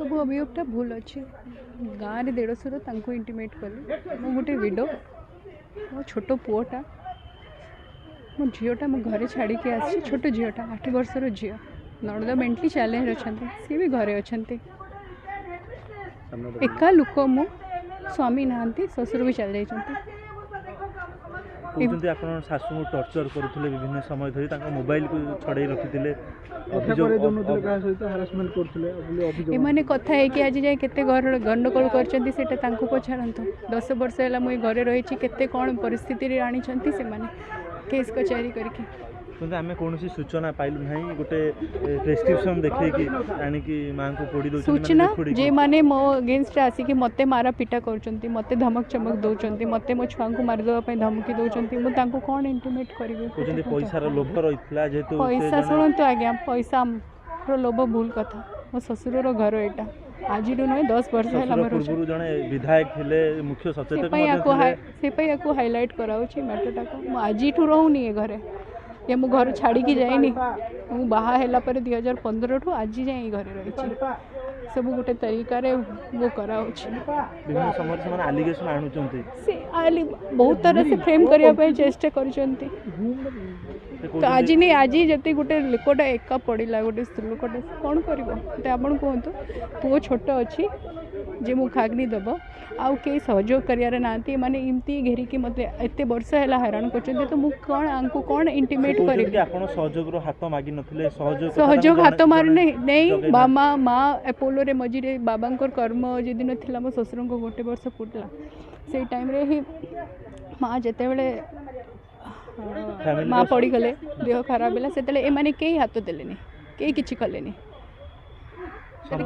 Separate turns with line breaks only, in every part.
सब अभियोगटा भूल अच्छे गाँव में देढ़शुर इंटिमेट कली मु गोटे विडो मो छोट पुओटा मो झीटा मो घरे छाड़ी के आसी छोट झीटा 8 वर्षर झी नणद मेंटली चैलेंज अच्छा सी भी घरे अच्छा एका लोक मु स्वामी नहांती ससुर भी चल जाइछंती
कहते आपन सासू को टर्चर करुले विभिन्न समय धरी मोबाइल को छड़े रखिले
एमाने कथा है कि आज जाए केते घर गंडगोल करछंती सेटा तांको पछारंतो 10 वर्ष हैला मुई घरे रहिछि केते कोन परिस्थिति रे आनिछंती से माने केस कचहरी करके
किंतु आमे कोनोसी सूचना पाइलु नाही गोटे प्रेस्क्रिप्शन देखै कि आनी कि मां को पोडी दो
सूचना जे माने मो अगेंस्ट आसी कि मते मारा पिटा करछंती मते धमक चमक दउछंती मते मो छुआ को मार देबा पई धमकी दउछंती मु तांको कोन इंटिमेट करबे
कहते पैसा रो लोभ रहितला जेतु
पैसा सुनंतो आज्ञा पैसा रो लोभ भूल कथा मो ससुर रो घर एटा आज नुहे 10 वर्ष है
पूर्व जने विधायक थिले मुख्य सचेतक
से पई को हाईलाइट कराउछि मैटरटा को आज रहूनी ए घरे ये मु घर छाड़ी की जाइनी मु बाहा हैला पर 2015 ठू आज जाए घरे रही सब गोटे तरीका वो कराउछि
विभिन्न समय से माने एलिगेशन आनुचंती
से आली बहुत तरह से फ्रेम करिया पे चेष्टा करचंती तो आज नहीं आज जति गोटे लोकटा एका पड़िला गोटे स्त्री लोकटा कौन करिवो ते आपण कहंतु पुओ छोट अछि जे मु खाग्नी दब आउ के सहयोग करियार नांती माने इमती घेरी कि मते एते वर्ष हैला हैरान करचंती तो मु कोन आंको कोन इंटिमेट करी
कि आपण सहयोग रो हाथ मागी नथिले
सहयोग हाथ मार नहीं मामा माँ अपोलो रे मझिरे बाबांकर कर्म जे दिन थिला मो ससुर को गोटे वर्ष पुटला से टाइम रे ही माँ जते बेले माँ पड़ी गले देह खराब है से एमाने कई हाथ देलेनी कई किछि कलेनी सर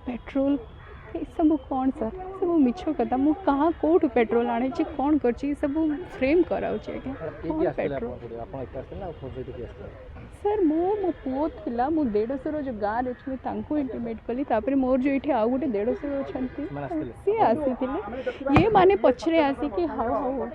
पेट्रोल सब कौन सर सब मिछ कथा मु कहाँ कौट पेट्रोल आने कौन कर सब फ्रेम कराऊँ पेट्रोल सर मो पुओ थिला मो देढ़शुर जो गाँव अच्छे इंटिमेट कली तापर मोर जो ये आउ गोटे देढ़शुर अच्छा सी आसी ये माने पछरे आसिक हाउ हाउ हो